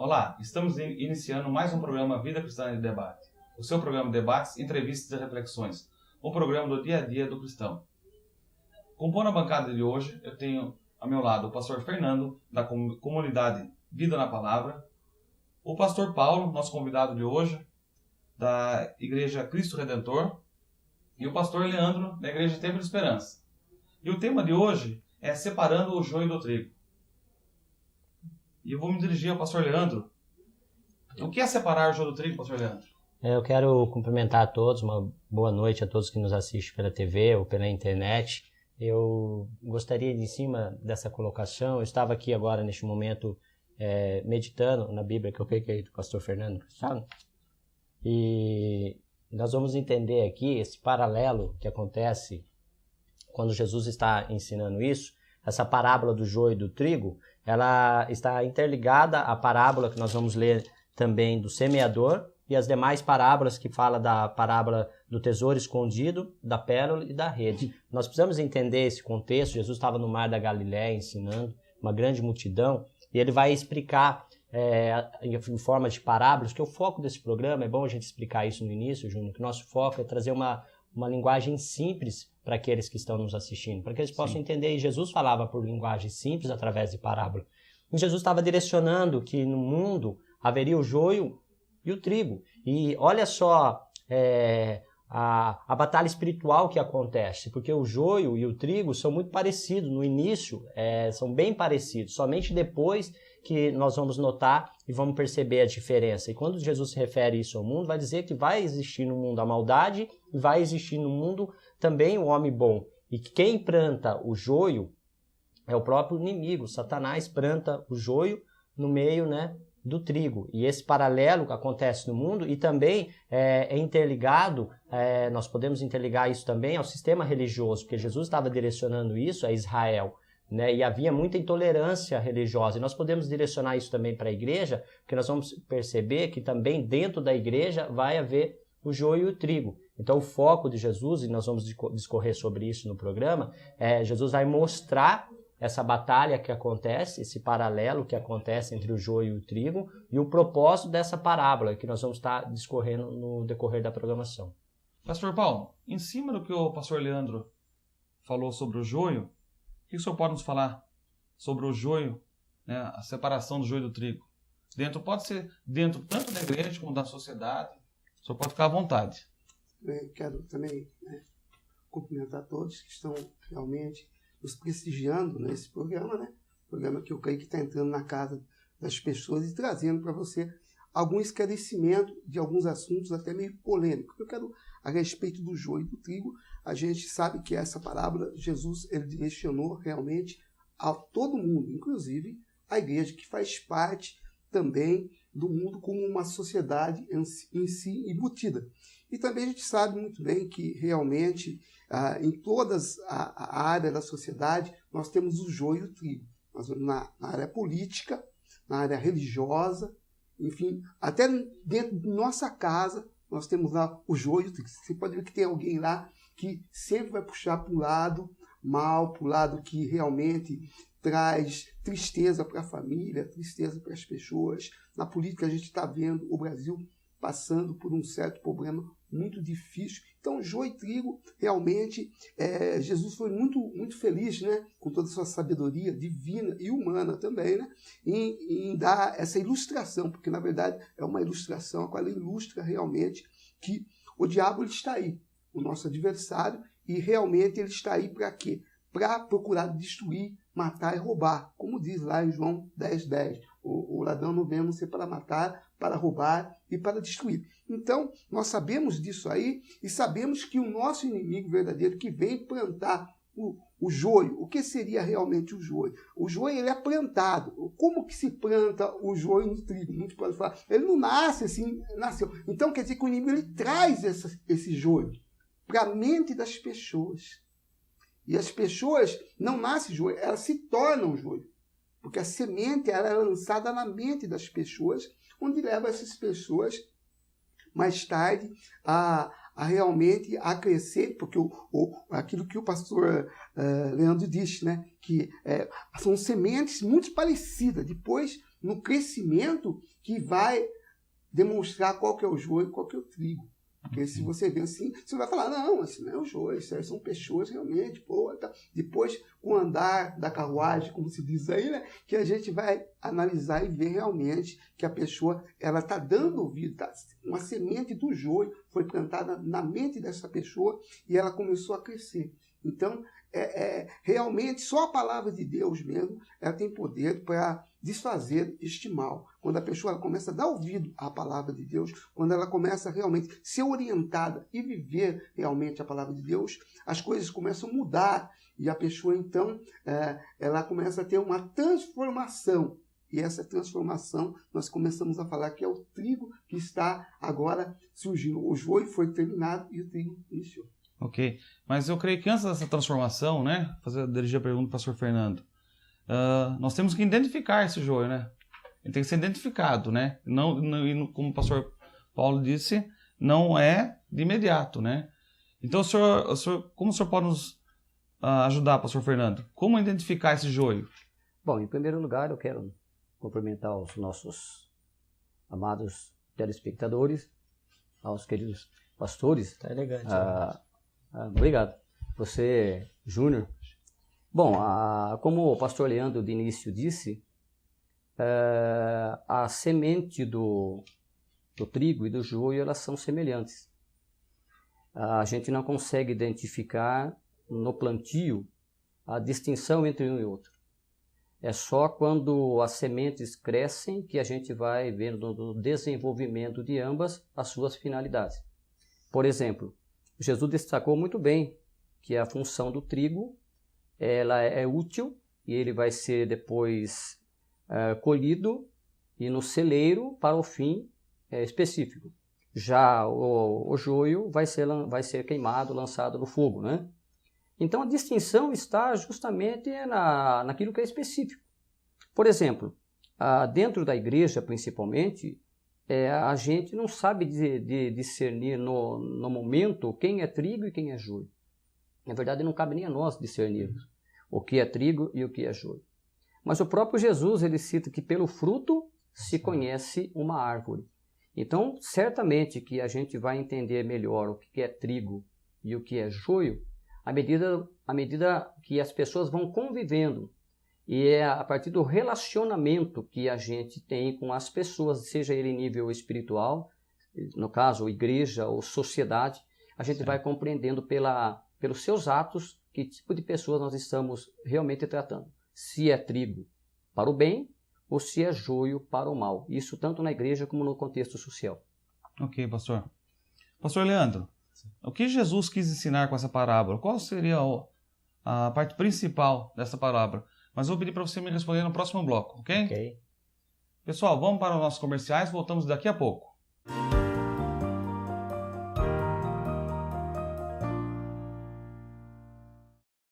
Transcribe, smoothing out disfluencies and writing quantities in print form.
Olá, estamos iniciando mais um programa Vida Cristã de Debate. O seu programa de debates, entrevistas e reflexões. Um programa do dia a dia do cristão. Compondo a bancada de hoje, eu tenho ao meu lado o pastor Fernando, da comunidade Vida na Palavra, o pastor Paulo, nosso convidado de hoje, da Igreja Cristo Redentor, e o pastor Leandro, da Igreja Tempo de Esperança. E o tema de hoje é separando o joio do trigo. E eu vou me dirigir ao pastor Leandro. O que é separar o joio do trigo, pastor Leandro? Eu quero cumprimentar a todos, uma boa noite a todos que nos assistem pela TV ou pela internet. Eu gostaria de, em cima dessa colocação, eu estava aqui agora, neste momento, meditando na Bíblia, que eu peguei do pastor Fernando Cristiano, e nós vamos entender aqui esse paralelo que acontece quando Jesus está ensinando isso. Essa parábola do joio e do trigo, ela está interligada à parábola que nós vamos ler também do semeador e as demais parábolas que fala da parábola do tesouro escondido, da pérola e da rede. Nós precisamos entender esse contexto. Jesus estava no mar da Galileia ensinando uma grande multidão e ele vai explicar em forma de parábolas, que o foco desse programa, é bom a gente explicar isso no início, Júnior, que o nosso foco é trazer uma linguagem simples para aqueles que estão nos assistindo, para que eles possam entender. E Jesus falava por linguagem simples através de parábola. E Jesus estava direcionando que no mundo haveria o joio e o trigo. E olha só a batalha espiritual que acontece, porque o joio e o trigo são muito parecidos. No início, são bem parecidos. Somente depois que nós vamos notar e vamos perceber a diferença. E quando Jesus se refere isso ao mundo, vai dizer que vai existir no mundo a maldade e vai existir no mundo também o homem bom. E quem planta o joio é o próprio inimigo. Satanás planta o joio no meio, do trigo. E esse paralelo que acontece no mundo e também é interligado, nós podemos interligar isso também ao sistema religioso, porque Jesus estava direcionando isso a Israel. E havia muita intolerância religiosa. E nós podemos direcionar isso também para a igreja, porque nós vamos perceber que também dentro da igreja vai haver o joio e o trigo. Então o foco de Jesus, e nós vamos discorrer sobre isso no programa, Jesus vai mostrar essa batalha que acontece, esse paralelo que acontece entre o joio e o trigo, e o propósito dessa parábola, que nós vamos estar discorrendo no decorrer da programação. Pastor Paulo, em cima do que o pastor Leandro falou sobre o joio, o que o senhor pode nos falar sobre o joio, a separação do joio do trigo? Pode ser dentro tanto da igreja como da sociedade. O senhor pode ficar à vontade. Eu quero também cumprimentar todos que estão realmente nos prestigiando nesse programa, programa que eu creio que está entrando na casa das pessoas e trazendo para você algum esclarecimento de alguns assuntos até meio polêmicos. Eu quero, a respeito do joio e do trigo, a gente sabe que essa parábola, Jesus ele direcionou realmente a todo mundo, inclusive a igreja, que faz parte também do mundo como uma sociedade em si embutida. E também a gente sabe muito bem que realmente em todas a área da sociedade nós temos o joio e o trigo. Na área política, na área religiosa, enfim, até dentro de nossa casa nós temos lá o joio e o trigo. Você pode ver que tem alguém lá que sempre vai puxar para o lado mal, para o lado que realmente traz tristeza para a família, tristeza para as pessoas. Na política a gente está vendo o Brasil passando por um certo problema muito difícil. Então, joio e trigo, realmente, Jesus foi muito, muito feliz, com toda a sua sabedoria divina e humana também, em dar essa ilustração, porque, na verdade, é uma ilustração a qual ele ilustra realmente que o diabo ele está aí, o nosso adversário, e realmente ele está aí para quê? Para procurar destruir, matar e roubar, como diz lá em João 10:10. O ladrão não veio ser para matar, para roubar e para destruir. Então, nós sabemos disso aí e sabemos que o nosso inimigo verdadeiro que vem plantar o joio, o que seria realmente o joio? O joio ele é plantado. Como que se planta o joio no trigo? Muitos podem falar, ele não nasce assim, nasceu. Então, quer dizer que o inimigo ele traz esse joio para a mente das pessoas. E as pessoas não nascem joio, elas se tornam joio. Porque a semente ela é lançada na mente das pessoas, onde leva essas pessoas mais tarde a realmente a crescer, porque aquilo que o pastor Leandro disse, que são sementes muito parecidas. Depois no crescimento que vai demonstrar qual que é o joio e qual que é o trigo. Porque se você vê assim, você vai falar, não, assim não é o joio, isso aí são pessoas realmente, pô, tá. Depois, com o andar da carruagem, como se diz aí, né, que a gente vai analisar e ver realmente que a pessoa, ela está dando ouvido, tá? Uma semente do joio foi plantada na mente dessa pessoa e ela começou a crescer. Então, realmente, só a palavra de Deus mesmo, ela tem poder para desfazer este mal. Quando a pessoa ela começa a dar ouvido à palavra de Deus, quando ela começa a realmente ser orientada e viver realmente a palavra de Deus, as coisas começam a mudar e a pessoa, então, ela começa a ter uma transformação. E essa transformação, nós começamos a falar que é o trigo que está agora surgindo. O joio foi terminado e o trigo iniciou. Ok, mas eu creio que antes dessa transformação, né, dirigir a pergunta para o pastor Fernando, nós temos que identificar esse joio, né? Ele tem que ser identificado, né? Não, como o pastor Paulo disse, não é de imediato, né? Então, como o senhor pode nos ajudar, pastor Fernando? Como identificar esse joio? Bom, em primeiro lugar, eu quero cumprimentar os nossos amados telespectadores, aos queridos pastores. Tá elegante. Obrigado. Você, Júnior. Bom, como o pastor Leandro de início disse, a semente do trigo e do joio, elas são semelhantes. A gente não consegue identificar no plantio a distinção entre um e outro. É só quando as sementes crescem que a gente vai vendo no desenvolvimento de ambas as suas finalidades. Por exemplo, Jesus destacou muito bem que a função do trigo ela é útil e ele vai ser depois colhido e no celeiro para o fim específico. Já o joio vai ser queimado, lançado no fogo, né? Então a distinção está justamente naquilo que é específico. Por exemplo, dentro da igreja principalmente, a gente não sabe discernir no momento quem é trigo e quem é joio. Na verdade, não cabe nem a nós discernirmos o que é trigo e o que é joio. Mas o próprio Jesus, ele cita que pelo fruto se conhece uma árvore. Então, certamente que a gente vai entender melhor o que é trigo e o que é joio à medida que as pessoas vão convivendo. E é a partir do relacionamento que a gente tem com as pessoas, seja ele em nível espiritual, no caso, igreja ou sociedade, a gente vai compreendendo pelos seus atos que tipo de pessoas nós estamos realmente tratando. Se é trigo para o bem ou se é joio para o mal. Isso tanto na igreja como no contexto social. Ok, pastor. Pastor Leandro, o que Jesus quis ensinar com essa parábola? Qual seria a parte principal dessa parábola? Mas vou pedir para você me responder no próximo bloco, ok? Ok. Pessoal, vamos para os nossos comerciais, voltamos daqui a pouco.